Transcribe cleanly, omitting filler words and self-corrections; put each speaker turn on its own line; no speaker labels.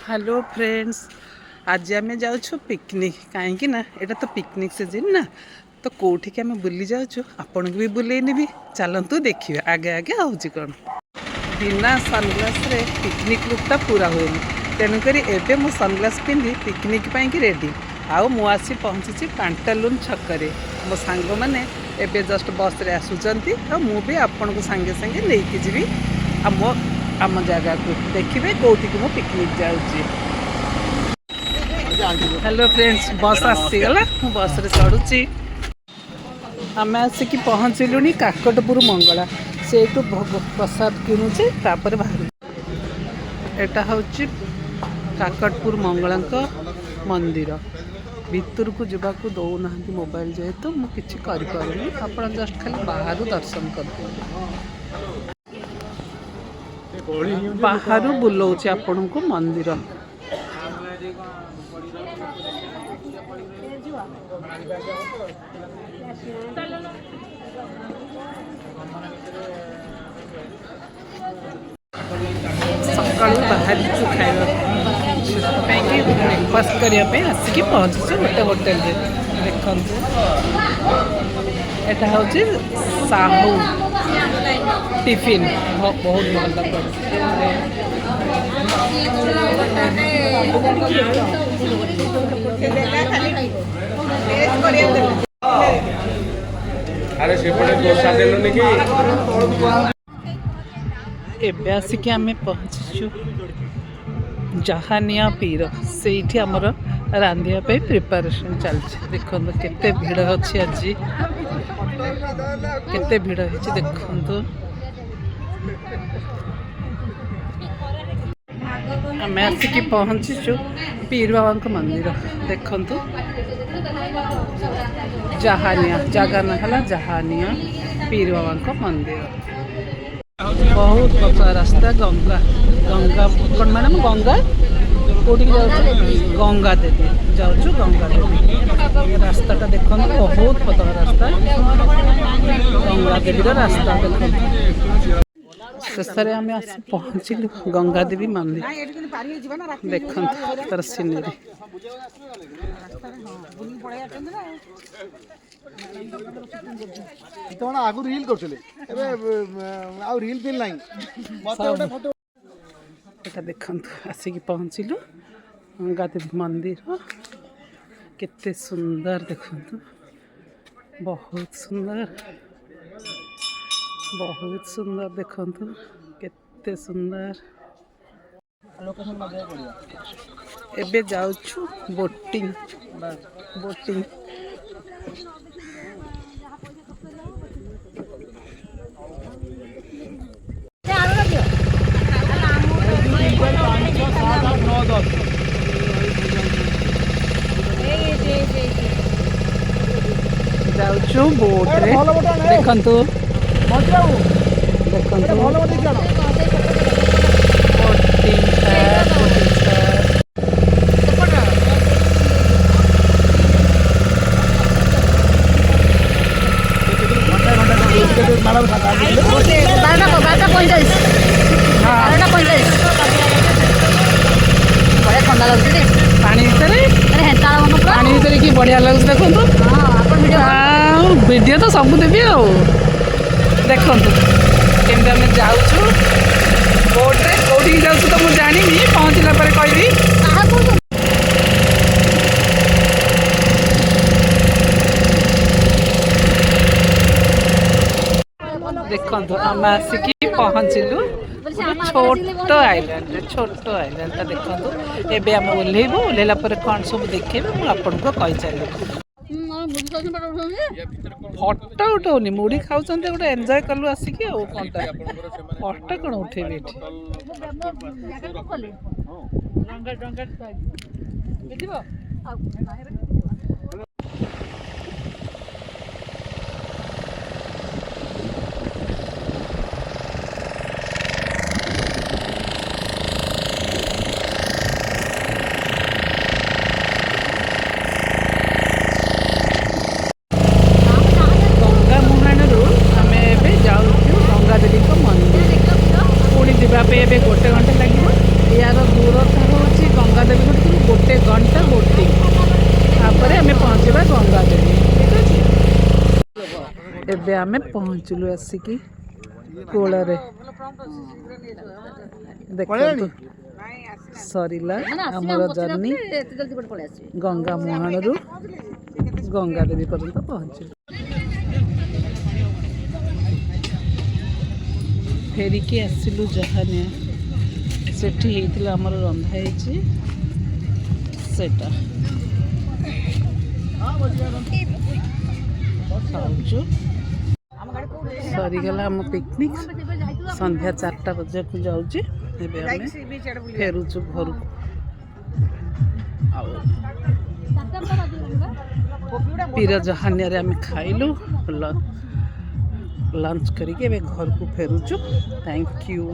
Hello friends, आज आम जाऊँ पिकनिक कहीं ना एटा तो पिकनिक सीजन ना। तो कौटी आम बुली जाऊँ आपन को भी बुलेनी चलतु देखिए आगे आगे हूँ कौन। बिना सनग्लास रे पिकनिक लुकटा पूरा हुए तेणुक एवं मो सनग्लास पिंधि पिकनिक पाई रेडी आउ मुझे पहुँची पांटालुन छकरे। मो सांग मैंने एवं जस्ट बस रे आसुचंती मु भी आपन को सांगे सांगे लेके जीवी आम जगह को देखिए कौटी को पिकनिक जाऊँगी। हेलो फ्रेंड्स, बस आसीगला मु बस रे चढ़ुची। आम आसिक पहुँचलु काकटपुर मंगला से भोग प्रसाद किणुचे तापर बाहर। एटा हूँ काकटपुर मंगला मंदिर भितर को जावा को दौना मोबाइल जेहेतु मुझे करें आप जस्ट खाली बाहर दर्शन कर बाहर बुलाऊँ आपण को मंदिर। सकाल बाहर खाଇବା ब्रेकफास्ट करने आसिक पहुँचुଛୁ गोटे होटेल देखु। यहाँ हूँ साहू टिफिन बहुत भल एबे आसिक आम पहुँचीचु जहानिया पीर से आमर रांधिया प्रिपरेशन चलती। देखो केते भीड़ अच्छी आज केते भीड़ है देखु। आम आसिक पहुँचीचु पीर बाबा मंदिर देखु। जहानिया जगह ना है जहानिया पीर बाबा मंदिर। बहुत पतला रास्ता गंगा गंगा कौन मैडम गंगा कौटी गंगा देवी जाऊँ गंगा देवी रास्ता देखो बहुत पतला रास्ता गंगा देवी रास्ता देखो। शेष में आम पहुँचलु गंगा देवी मंदिर देख तार सीनरी
आगु रील करछले एबे आ रील पिन नाही मते ओटा फोटो
एटा देखंतु आसिक पहुँचलु गंगा देवी मंदिर केते सुंदर देखंतु बहुत सुंदर देखंतु केते सुंदर। एबे जाउछु बोटिंग बोटिंग जाउछु बोट रे देखंतु देखंतु पानी भीतर कि बढ़िया लगे देखु। वीडियो तो सब देवी आ देखु केमती आम जाऊँ बोट्रे कौटी जाऊँ तो मुझे जानी पहुँचला पर कहबी। देखु आम आसिक पहुँचलु छोट आइलैंड देखु। एबे आम ओह्लैबू ओह्लैला कौन सब देखे मुझे आपन को कही चली। फटो उठाऊनी मुढ़ी खाऊँ गोटे एंजॉय कलु आसिक फटो कौन उठेबी गोटे घंटा लगे यार दूरता हूँ ଗଙ୍ଗାଦେବୀ ଗୋଟେ ଘଣ୍ଟା ବୋଟିଂ, ତାପରେ ଆମେ ପହଞ୍ଚିବା ଗଙ୍ଗାଦେବୀ। ଠିକ୍ ଅଛି। ଏବେ ଆମେ ପହଞ୍ଚିଲୁ ଆସିକି କୂଳରେ। ଦେଖନ୍ତୁ ସରିଲା ଆମର ଜର୍ଣ୍ଣି ଗଙ୍ଗା ମୁହାଣରୁ ଗଙ୍ଗାଦେବୀ ପର୍ଯ୍ୟନ୍ତ ପହଞ୍ଚିଲୁ। ଫେରିକି ଆସିଲୁ ଜାହାନିଆ। ସେଠି ହେଇଥିଲା ଆମର ରନ୍ଧା ହେଇଛି ସେଟା ଖାଉଛୁ। ସରିଗଲା ଆମ ପିକନିକ୍। ସନ୍ଧ୍ୟା 4ଟା ବଜାକୁ ଯାଉଛି। ଏବେ ଆମେ ଫେରୁଛୁ ଘରକୁ। ଆଉ ପୀର ଜାହାନିଆରେ ଆମେ ଖାଇଲୁ, ଲଞ୍ଚ କରିକି ଏବେ ଘରକୁ ଫେରୁଛୁ। Thank you.